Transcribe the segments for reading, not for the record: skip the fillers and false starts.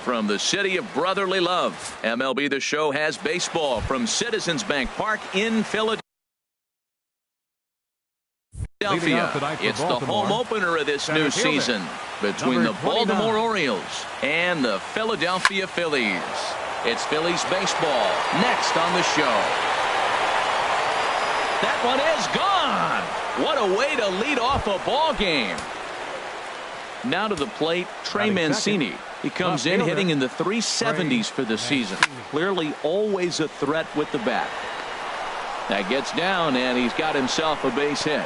from the city of brotherly love. MLB The Show has baseball from Citizens Bank Park in Philadelphia. It's the home opener of this new season between the Baltimore Orioles and the Philadelphia Phillies. It's Phillies baseball next on the show. That one is gone. What a way to lead off a ball game. Now to the plate, Trey Mancini. He comes in hitting in the 370s for the season. Clearly always a threat with the bat. That gets down, and he's got himself a base hit.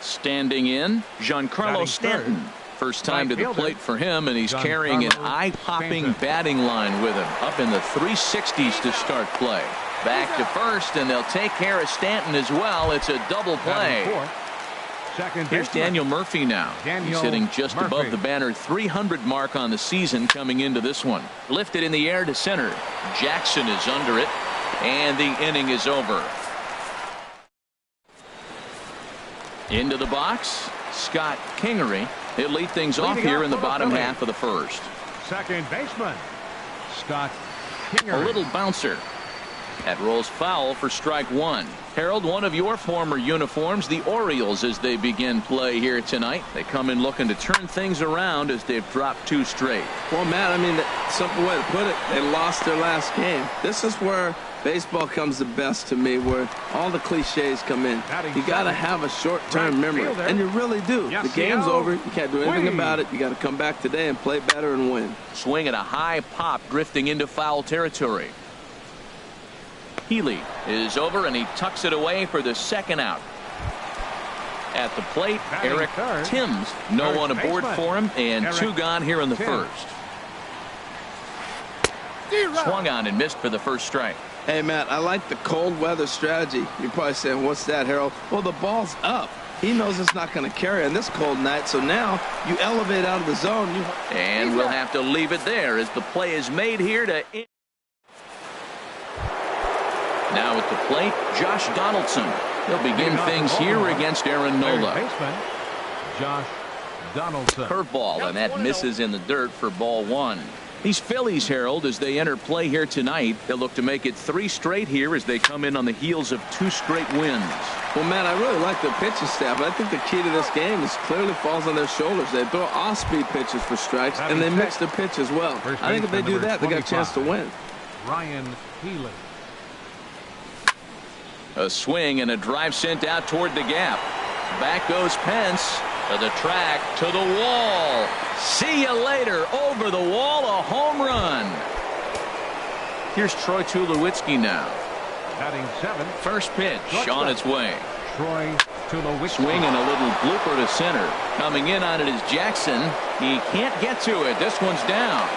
Standing in, Giancarlo Stanton. First time to the plate for him, and he's carrying an eye-popping batting line with him. Up in the 360s to start play. Back to first, and they'll take care of Stanton as well. It's a double play. Here's Daniel Murphy now. He's hitting just above the banner 300 mark on the season coming into this one. Lifted in the air to center. Jackson is under it, and the inning is over. Into the box, Scott Kingery. He'll lead things off here in the bottom half of the first. Second baseman, Scott Kingery. A little bouncer. That rolls foul for strike one. Harold, one of your former uniforms, the Orioles, as they begin play here tonight. They come in looking to turn things around as they've dropped 2 straight. Well, Matt, I mean, simple way to put it, they lost their last game. This is where baseball comes the best to me, where all the cliches come in. You got to have a short-term memory, and you really do. The game's over. You can't do anything about it. You got to come back today and play better and win. Swing at a high pop, drifting into foul territory. Healy is over, and he tucks it away for the second out. At the plate, Eric Timms. No one aboard for him, and 2 gone here in the first. Swung on and missed for the first strike. Hey, Matt, I like the cold weather strategy. You're probably saying, what's that, Harold? Well, the ball's up. He knows it's not going to carry on this cold night, so now you elevate out of the zone. And we'll have to leave it there as the play is made here to... Now at the plate, Josh Donaldson. He'll begin things here against Aaron Nola. Josh Donaldson. Curveball, and that misses in the dirt for ball 1. These Phillies, Harold, as they enter play here tonight, they'll look to make it 3 straight here as they come in on the heels of 2 straight wins. Well, Matt, I really like their pitching staff, but I think the key to this game is clearly falls on their shoulders. They throw off-speed pitches for strikes, and they mix their pitch as well. I think if they do that, they got a chance to win. Ryan Healy. A swing and a drive sent out toward the gap. Back goes Pence to the track, to the wall. See you later. Over the wall, a home run. Here's Troy Tulowitzki now. Batting 7. First pitch on its way. Troy Tulowitzki. Swing and a little blooper to center. Coming in on it is Jackson. He can't get to it. This one's down.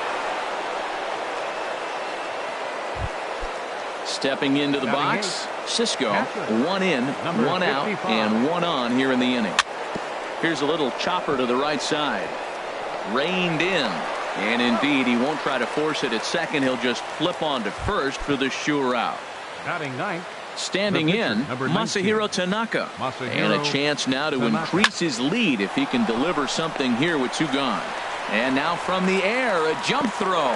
Stepping into the box, Cisco. 1 in, 1 out, and 1 on here in the inning. Here's a little chopper to the right side. Reined in. And indeed, he won't try to force it at second. He'll just flip on to first for the sure out. Batting 9. Standing in, Masahiro Tanaka. And a chance now to increase his lead if he can deliver something here with 2 gone. And now from the air, a jump throw.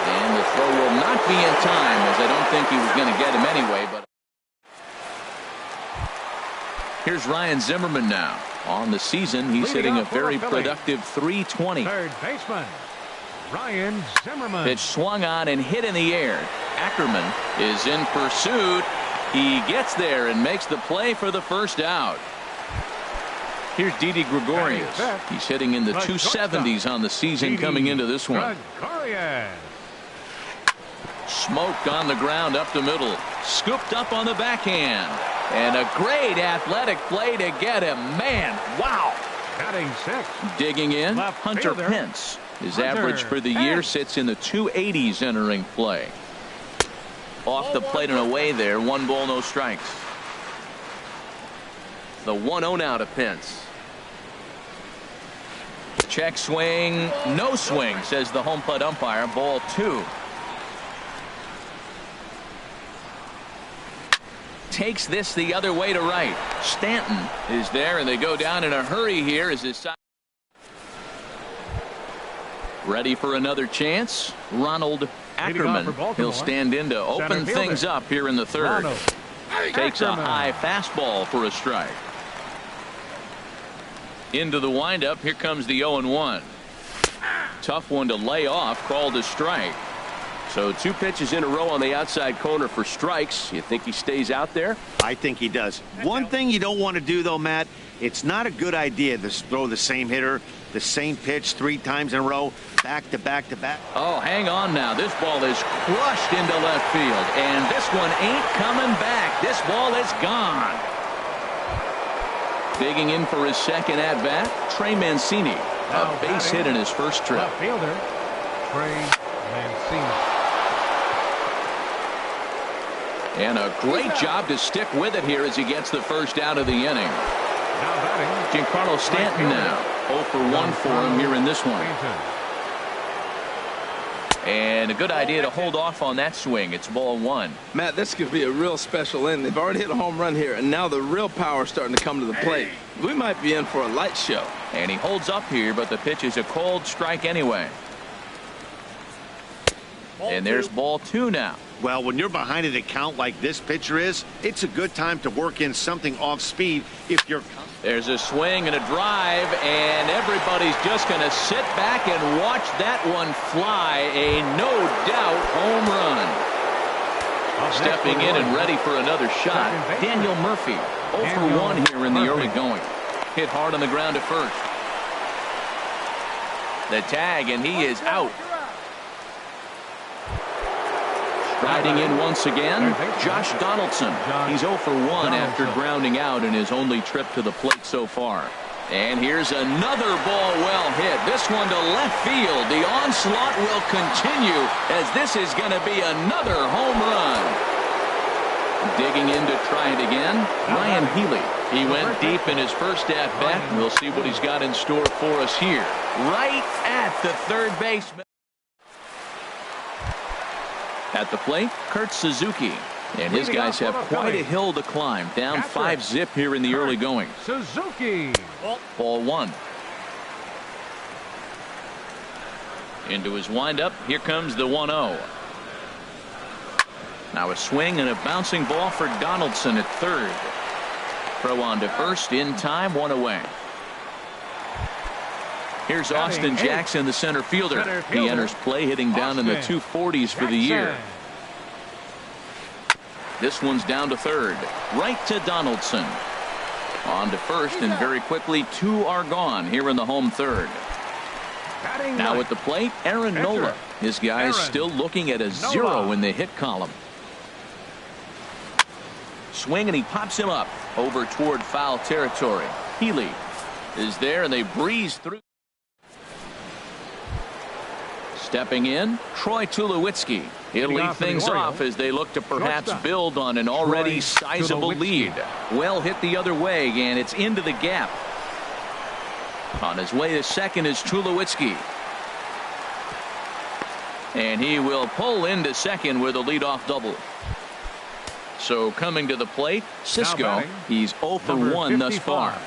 And the throw will not be in time, as I don't think he was going to get him anyway. But here's Ryan Zimmerman now. On the season, he's hitting a very productive 320. Third baseman, Ryan Zimmerman. Pitch swung on and hit in the air. Ackerman is in pursuit. He gets there and makes the play for the first out. Here's Didi Gregorius. He's hitting in the 270s on the season coming into this one. Smoked on the ground up the middle. Scooped up on the backhand. And a great athletic play to get him. Man, wow. Batting 6. Digging in, Hunter Pence. His average for the year sits in the 280s entering play. Off the plate and away there. 1 ball, no strikes. The 1-0 now to Pence. Check swing, no swing, says the home plate umpire. Ball 2. Takes this the other way to right. Stanton is there, and they go down in a hurry here as his side. Ready for another chance. Ronald Ackerman. He'll stand in to open things up here in the third. Takes a high fastball for a strike. Into the windup. Here comes the 0-1. Tough one to lay off. Called a strike. So 2 pitches in a row on the outside corner for strikes. You think he stays out there? I think he does. One thing you don't want to do, though, Matt, it's not a good idea to throw the same hitter, the same pitch 3 times in a row, back to back to back. Oh, hang on now. This ball is crushed into left field, and this one ain't coming back. This ball is gone. Digging in for his second at-bat, Trey Mancini. A base hit in his first trip. Left fielder, Trey Mancini. And a great job to stick with it here as he gets the first out of the inning. Now batting, Giancarlo Stanton now. 0 for 1 for him here in this one. And a good idea to hold off on that swing. It's ball 1. Matt, this could be a real special inning. They've already hit a home run here, and now the real power is starting to come to the plate. We might be in for a light show. And he holds up here, but the pitch is a cold strike anyway. And there's ball 2 now. Well, when you're behind an account like this pitcher is, it's a good time to work in something off speed if you're... There's a swing and a drive, and everybody's just going to sit back and watch that one fly. A no-doubt home run. Stepping in and ready for another shot, Daniel Murphy. 0 for 1 here in the early going. Hit hard on the ground at first. The tag, and he is out. Riding in once again, Josh Donaldson. He's 0 for 1 after grounding out in his only trip to the plate so far. And here's another ball well hit. This one to left field. The onslaught will continue as this is going to be another home run. Digging in to try it again, Ryan Healy. He went deep in his first at-bat. We'll see what he's got in store for us here. Right at the third baseman. At the plate, Kurt Suzuki. And his guys have quite a hill to climb. Down 5-zip here in the early going. Suzuki. Ball 1. Into his windup. Here comes the 1-0. Now a swing and a bouncing ball for Donaldson at third. Throw on to first in time, 1 away. Here's Austin Jackson, the center fielder. He enters play hitting down in the 240s for the year. This one's down to third. Right to Donaldson. On to first, and very quickly 2 are gone here in the home third. Now at the plate, Aaron Nola. His guys still looking at a 0 in the hit column. Swing, and he pops him up over toward foul territory. Healy is there, and they breeze through. Stepping in, Troy Tulowitzki. He'll lead things off as they look to perhaps build on an already sizable lead. Well hit the other way, and it's into the gap. On his way to second is Tulowitzki. And he will pull into second with a leadoff double. So coming to the plate, Cisco. He's 0 for 1 thus far.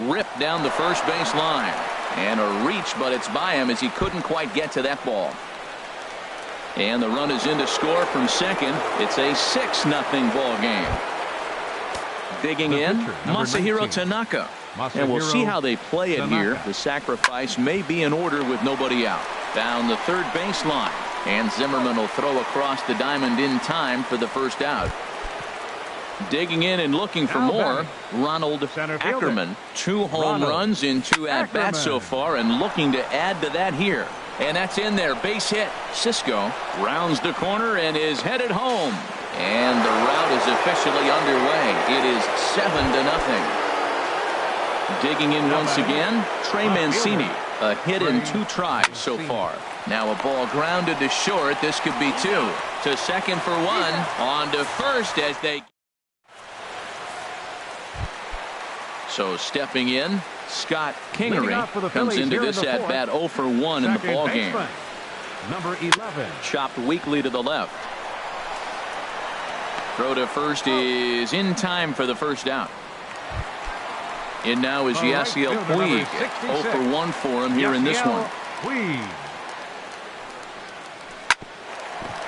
Ripped down the first base line. And a reach, but it's by him as he couldn't quite get to that ball. And the run is in to score from second. It's a 6-0 ball game. Digging in, Masahiro Tanaka. And we'll see how they play it here. The sacrifice may be in order with nobody out. Down the third baseline. And Zimmerman will throw across the diamond in time for the first out. Digging in and looking for more, Ronald Ackerman. 2 home runs in 2 at-bats so far, and looking to add to that here. And that's in there. Base hit. Cisco rounds the corner and is headed home. And the route is officially underway. It is 7-0. Digging in once again, Trey Mancini. A hit in 2 tries so far. Now a ball grounded to short. This could be 2. To second for 1. On to first as they... So stepping in, Scott Kingery comes into this at-bat 0 for 1 in the ball game. Number 11. Chopped weakly to the left. Throw to first is in time for the first out. In now is Yasiel Puig. 0 for 1 for him here in this one.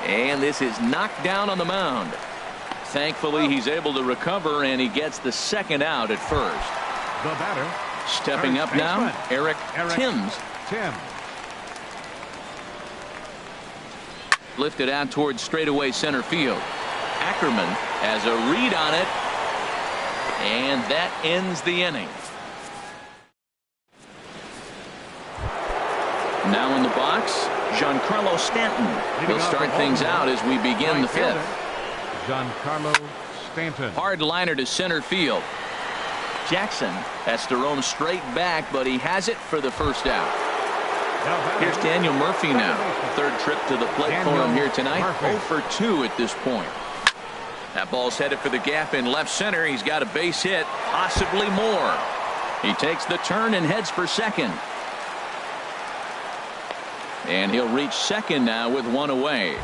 And this is knocked down on the mound. Thankfully, he's able to recover, and he gets the second out at first. The batter. Stepping up now, Eric Timms. Lifted out towards straightaway center field. Ackerman has a read on it, and that ends the inning. Now in the box, Giancarlo Stanton. He'll start things out as we begin the fifth. Giancarlo Stanton. Hard liner to center field. Jackson has to roam straight back, but he has it for the first out. Here's Daniel Murphy now. Third trip to the plate for him here tonight. 0 for 2 at this point. That ball's headed for the gap in left center. He's got a base hit, possibly more. He takes the turn and heads for second. And he'll reach second now with one away.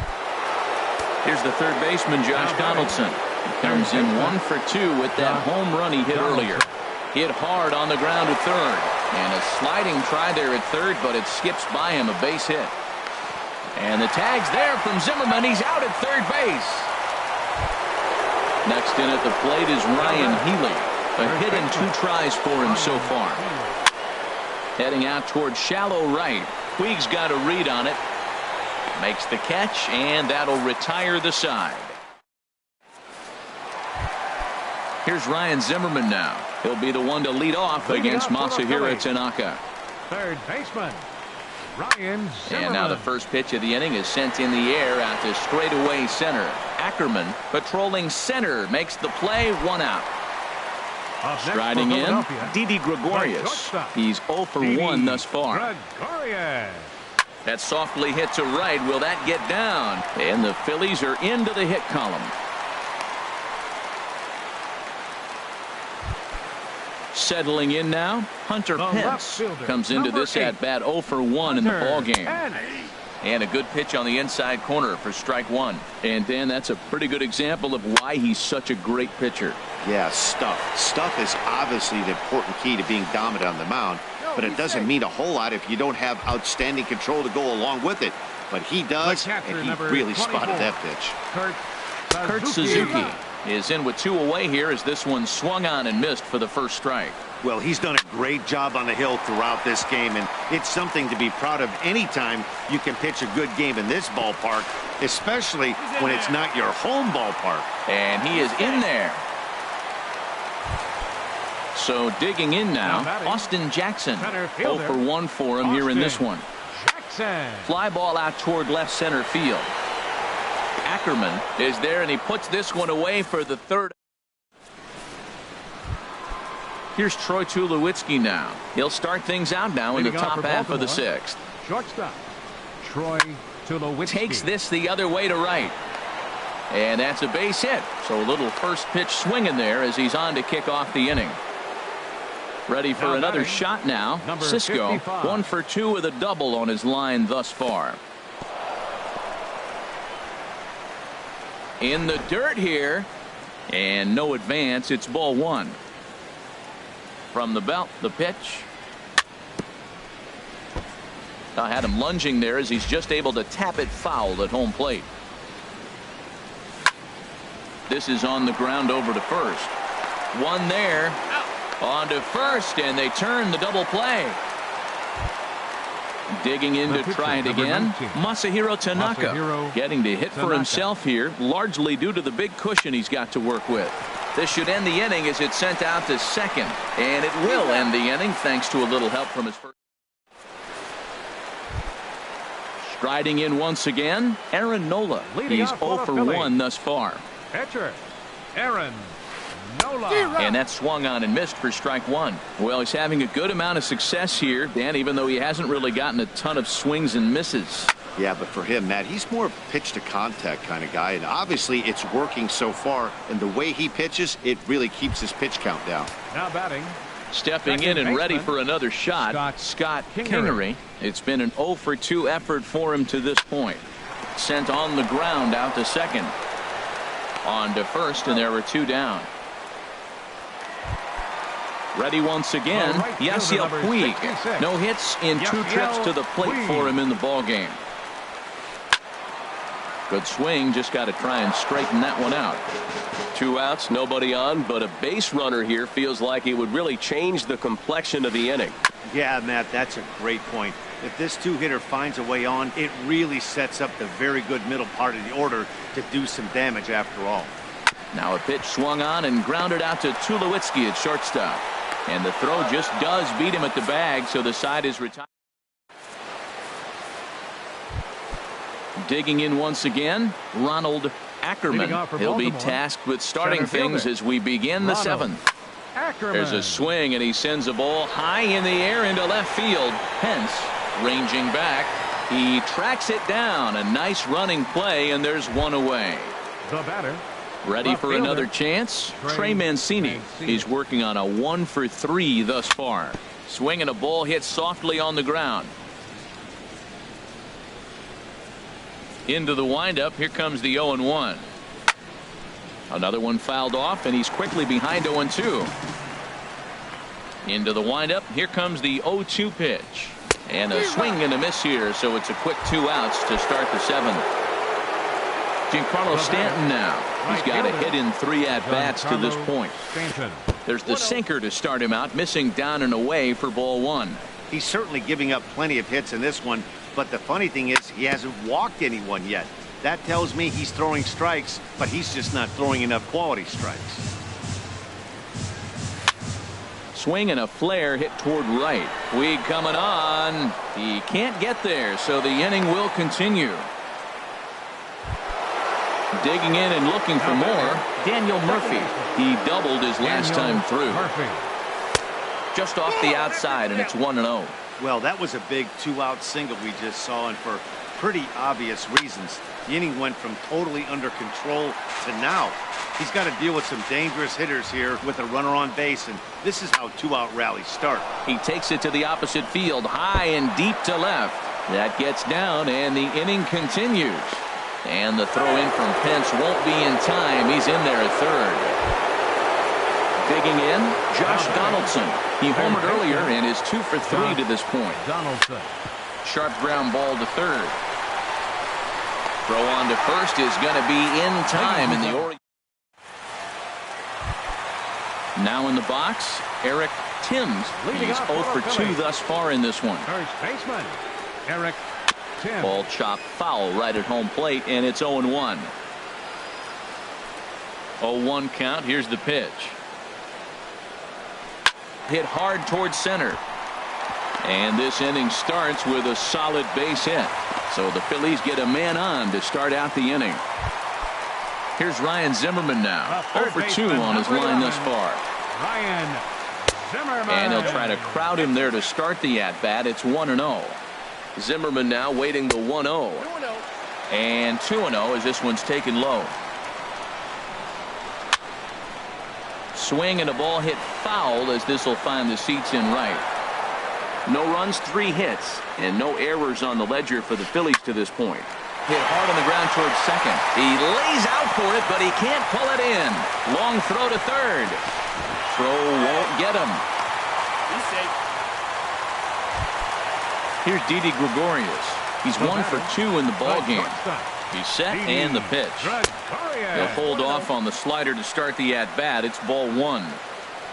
Here's the third baseman, Josh Donaldson. He comes in 1 for 2 with that home run he hit earlier. Hit hard on the ground at third. And a sliding try there at third, but it skips by him, a base hit. And the tag's there from Zimmerman. He's out at third base. Next in at the plate is Ryan Healy. A hit and 2 tries for him so far. Heading out towards shallow right. Puig's got a read on it. Makes the catch, and that'll retire the side. Here's Ryan Zimmerman now. He'll be the one to lead off against Masahiro Tanaka. Third baseman, Ryan Zimmerman. And now the first pitch of the inning is sent in the air out to straightaway center. Ackerman patrolling center makes the play, 1 out. Striding in, Didi Gregorius. He's 0 for 1 thus far. That softly hit to right. Will that get down? And the Phillies are into the hit column. Settling in now, Hunter Pence comes into this at bat 0 for 1 in the ball game. And a good pitch on the inside corner for strike 1. And Dan, that's a pretty good example of why he's such a great pitcher. Yeah, stuff. Stuff is obviously the important key to being dominant on the mound, but it doesn't mean a whole lot if you don't have outstanding control to go along with it. But he does, and he really spotted that pitch. Kurt Suzuki is in with 2 away here as this one swung on and missed for the first strike. Well, he's done a great job on the hill throughout this game, and it's something to be proud of anytime you can pitch a good game in this ballpark, especially when it's not your home ballpark. And he is in there. So digging in now, Austin Jackson. 0 for 1 for him here in this one. Fly ball out toward left center field. Ackerman is there, and he puts this one away for the third. Here's Troy Tulowitzki now. He'll start things out now in the top half of the 6th. Shortstop Troy Tulowitzki takes this the other way to right. And that's a base hit. So a little first pitch swing in there as he's on to kick off the inning. Ready for another shot now. Cisco 1 for 2 with a double on his line thus far. In the dirt here, and no advance. It's ball 1. From the belt, the pitch. I had him lunging there as he's just able to tap it foul at home plate. This is on the ground over to first. One there. On to first, and they turn the double play. Digging in to try it again. Masahiro Tanaka getting to hit for himself here, largely due to the big cushion he's got to work with. This should end the inning as it's sent out to second. And it will end the inning thanks to a little help from his first. Striding in once again, Aaron Nola. He's 0 for 1 thus far. Pitcher, Aaron Nola. And that swung on and missed for strike 1. Well, he's having a good amount of success here, Dan, even though he hasn't really gotten a ton of swings and misses. Yeah, but for him, Matt, he's more pitch to contact kind of guy, and obviously it's working so far, and the way he pitches, it really keeps his pitch count down. Now batting. Stepping in and ready for another shot, Scott Kingery. It's been an 0 for 2 effort for him to this point. Sent on the ground out to second. On to first, and there were 2 down. Ready once again. Yasiel Puig. No hits in 2 trips to the plate for him in the ball game. Good swing. Just got to try and straighten that one out. 2 outs, nobody on, but a base runner here feels like it would really change the complexion of the inning. Yeah, Matt, that's a great point. If this 2-hitter finds a way on, it really sets up the very good middle part of the order to do some damage after all. Now a pitch swung on and grounded out to Tulowitzki at shortstop. And the throw just does beat him at the bag, so the side is retired. Digging in once again, Ronald Ackerman. He'll be tasked with starting things as we begin the 7th. There's a swing, and he sends a ball high in the air into left field. Pence ranging back. He tracks it down. A nice running play, and there's one away. The batter. Ready for another chance? Trey Mancini. He's working on a 1 for 3 thus far. Swinging a ball hit softly on the ground. Into the windup. Here comes the 0-1. Another one fouled off, and he's quickly behind 0-2. Into the windup. Here comes the 0-2 pitch. And a swing and a miss here, so it's a quick 2 outs to start the 7th. Giancarlo Stanton now. He's got a hit in 3 at-bats to this point. There's the sinker to start him out, missing down and away for ball 1. He's certainly giving up plenty of hits in this one, but the funny thing is he hasn't walked anyone yet. That tells me he's throwing strikes, but he's just not throwing enough quality strikes. Swing and a flare hit toward right. Puig coming on. He can't get there, so the inning will continue. Digging in and looking for more, Daniel Murphy. He doubled his last time through. Just off the outside, and it's 1-0. Well, that was a big 2-out single we just saw, and for pretty obvious reasons. The inning went from totally under control to now. He's got to deal with some dangerous hitters here with a runner on base, and this is how 2-out rallies start. He takes it to the opposite field, high and deep to left. That gets down, and the inning continues. And the throw in from Pence won't be in time. He's in there at third. Digging in, Josh Donaldson. He homered earlier and is 2 for 3 to this point. Donaldson. Sharp ground ball to third. Throw on to first is going to be in time in the Orioles. Now in the box, Eric Timms. He's 0 for 2 thus far in this one. First baseman, Eric Timms. Ball chopped foul right at home plate, and it's 0-1. 0-1 count. Here's the pitch. Hit hard towards center. And this inning starts with a solid base hit. So the Phillies get a man on to start out the inning. Here's Ryan Zimmerman now. 0 for 2 on his line thus far. Ryan Zimmerman. And he'll try to crowd him there to start the at-bat. It's 1-0. Zimmerman now waiting the 1-0. And 2-0 as this one's taken low. Swing and a ball hit foul as this will find the seats in right. No runs, 3 hits, and no errors on the ledger for the Phillies to this point. Hit hard on the ground towards second. He lays out for it, but he can't pull it in. Long throw to third. Throw won't get him. He's safe. Here's Didi Gregorius. He's 1 for 2 in the ball game. He's set and the pitch. He'll hold off on the slider to start the at-bat. It's ball 1.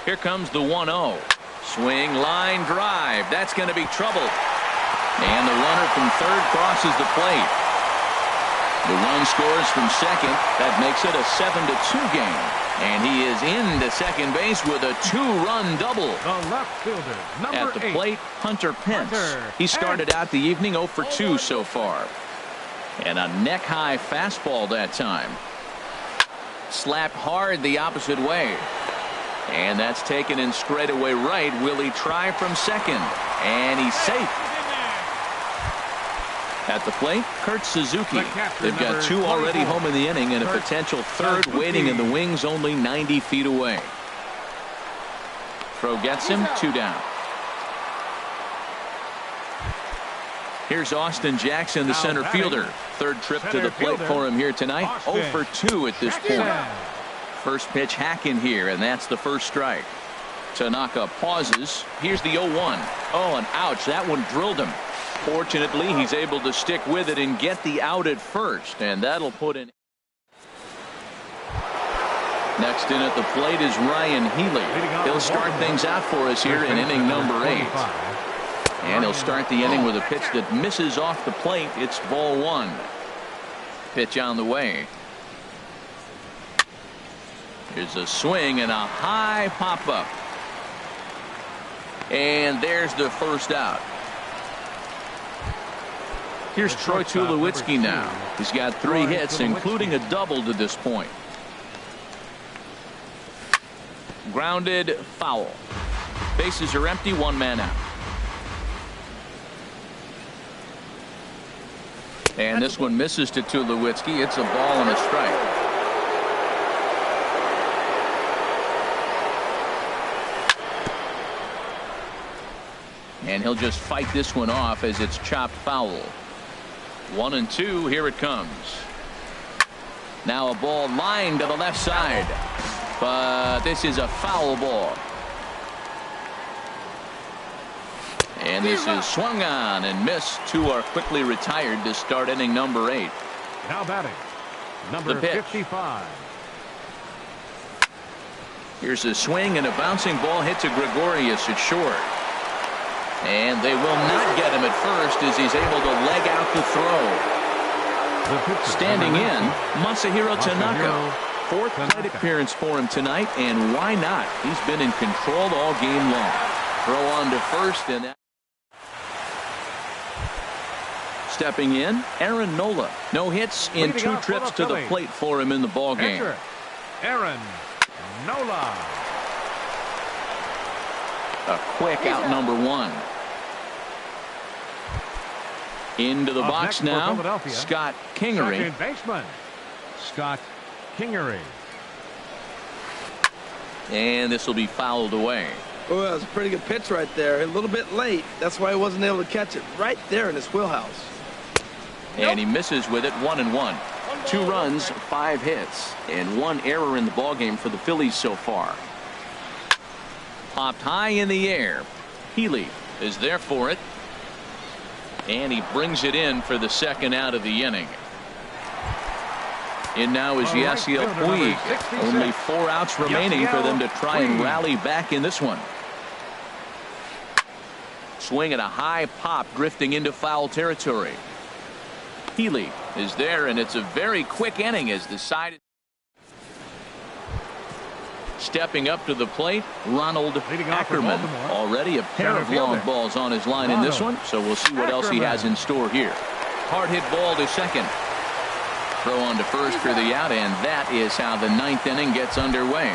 Here comes the 1-0. Swing, line drive. That's going to be trouble. And the runner from third crosses the plate. The run scores from second. That makes it a 7-2 game. And he is into second base with a 2-run double. The left fielder, number At the 8. plate, Hunter Pence. He started out the evening 0 for 2 so far. And a neck-high fastball that time. Slapped hard the opposite way. And that's taken in straightaway right. Will he try from second? And he's safe. At the plate, Kurt Suzuki. They've got 2 already home in the inning and a potential third waiting in the wings only 90 feet away. Throw gets him, 2 down. Here's Austin Jackson, the center fielder. Third trip to the plate for him here tonight. 0 for 2 at this point. First pitch hack in here, and that's the first strike. Tanaka pauses. Here's the 0-1. Oh, and ouch, that one drilled him. Fortunately, he's able to stick with it and get the out at first, and that'll put in. Next in at the plate is Ryan Healy. He'll start things out for us here in inning number 8. And he'll start the inning with a pitch that misses off the plate. It's ball 1. Pitch on the way. Here's a swing and a high pop-up. And there's the first out. Here's Troy Tulowitzki now. He's got 3 hits, including a double to this point. Grounded foul. Bases are empty, 1 man out. And this one misses to Tulowitzki. It's a ball and a strike. And he'll just fight this one off as it's chopped foul. 1-2. Here it comes. Now a ball lined to the left side. But this is a foul ball. And this is swung on and missed. 2 are quickly retired to start inning number 8. Now batting, number 55. Here's a swing and a bouncing ball hit to Gregorius at short. And they will not get him at first as he's able to leg out the throw. Standing in, Masahiro Tanaka. 4th plate appearance for him tonight, and why not? He's been in control all game long. Throw on to first, and that. Stepping in, Aaron Nola. No hits in 2 trips to the plate for him in the ballgame. Aaron Nola. A quick out number 1. Into the box now, Scott Kingery. Second baseman, Scott Kingery. And this will be fouled away. Oh, that was a pretty good pitch right there. A little bit late. That's why he wasn't able to catch it right there in his wheelhouse. And he misses with it. 1-1. 2 runs, 5 hits, and 1 error in the ballgame for the Phillies so far. Popped high in the air. Healy is there for it. And he brings it in for the 2nd out of the inning. In now is Yasiel Puig. Only 4 outs remaining for them to try and rally back in this one. Swing at a high pop, drifting into foul territory. Healy is there, and it's a very quick inning as decided. Stepping up to the plate, Ronald Ackerman. Already a pair of long balls on his line in this one, so we'll see what else he has in store here. Hard hit ball to second. Throw on to first for the out, and that is how the 9th inning gets underway.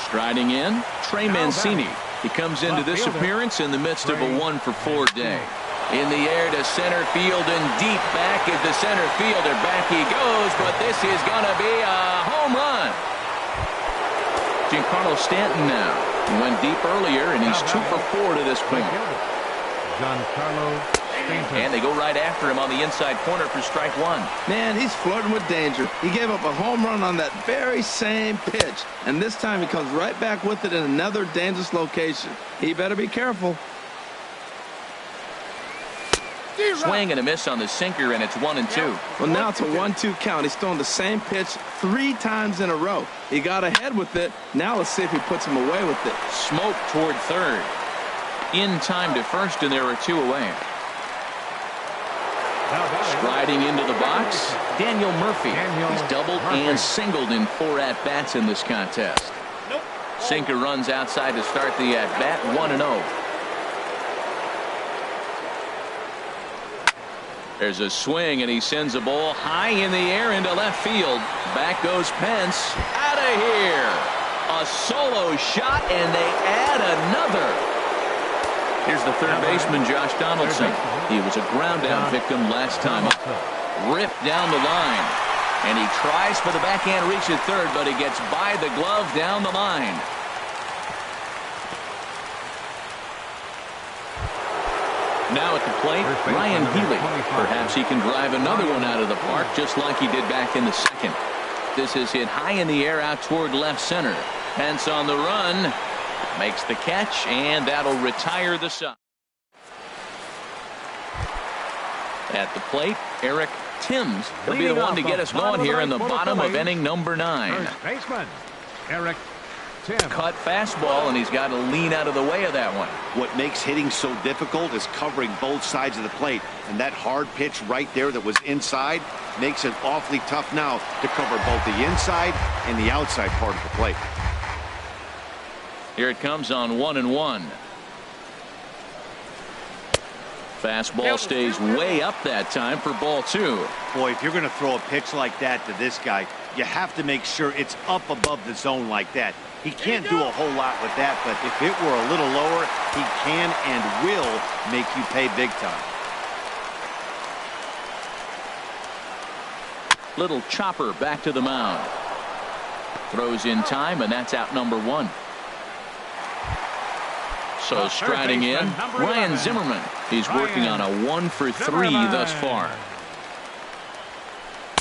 Striding in, Trey Mancini. He comes into this appearance in the midst of a 1-for-4 day. In the air to center field and deep back is the center fielder. Back he goes, but this is going to be a home run. Giancarlo Stanton now. He went deep earlier, and he's 2-for-4 to this point. Giancarlo Stanton. And they go right after him on the inside corner for strike 1. Man, he's flirting with danger. He gave up a home run on that very same pitch, and this time he comes right back with it in another dangerous location. He better be careful. Swing and a miss on the sinker, and it's 1-2. Well, now it's a 1-2 count. He's throwing the same pitch 3 times in a row. He got ahead with it. Now let's see if he puts him away with it. Smoke toward third. In time to first, and there are 2 away. Striding into the box, Daniel Murphy. He's doubled and singled in 4 at-bats in this contest. Sinker runs outside to start the at-bat, 1-0. There's a swing, and he sends a ball high in the air into left field. Back goes Pence. Out of here. A solo shot, and they add another. Here's the third baseman, Josh Donaldson. He was a ground-down victim last time up. Ripped down the line. And he tries for the backhand reach at third, but he gets by the glove down the line. Now at the plate, Ryan Healy. Perhaps he can drive another one out of the park just like he did back in the 2nd. This is hit high in the air out toward left center. Pence on the run. Makes the catch, and that'll retire the side. At the plate, Eric Timms. He'll be the one to get us going here in the bottom of inning number 9. First baseman, Eric Timms. Cut fastball, and he's got to lean out of the way of that one. What makes hitting so difficult is covering both sides of the plate, and that hard pitch right there that was inside makes it awfully tough now to cover both the inside and the outside part of the plate. Here it comes on 1-1. Fastball stays way up that time for ball 2. Boy, if you're going to throw a pitch like that to this guy, you have to make sure it's up above the zone like that. He can't do a whole lot with that, but if it were a little lower, he can and will make you pay big time. Little chopper back to the mound. Throws in time, and that's out number 1. So striding in, Ryan Zimmerman. He's working on a 1-for-3 thus far.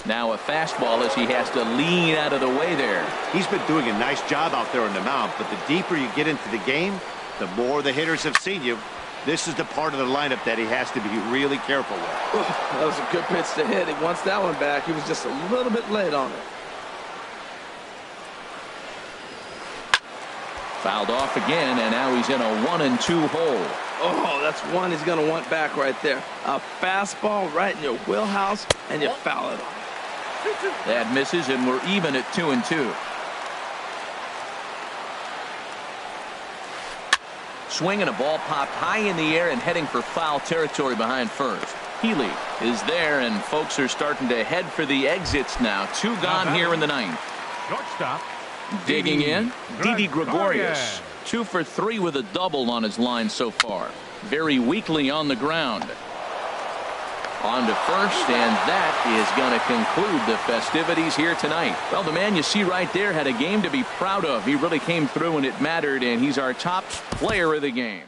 Now a fastball as he has to lean out of the way there. He's been doing a nice job out there on the mound, but the deeper you get into the game, the more the hitters have seen you. This is the part of the lineup that he has to be really careful with. That was a good pitch to hit. He wants that one back. He was just a little bit late on it. Fouled off again, and now he's in a 1-2 hole. Oh, that's one he's going to want back right there. A fastball right in your wheelhouse, and you foul it off. That misses, and we're even at 2-2. Swinging, a ball popped high in the air and heading for foul territory behind first. Healy is there, and folks are starting to head for the exits now. 2 gone here in the 9th. Shortstop. Digging in, Didi Gregorius. 2 for 3 with a double on his line so far. Very weakly on the ground. On to first, and that is going to conclude the festivities here tonight. Well, the man you see right there had a game to be proud of. He really came through when it mattered, and he's our top player of the game.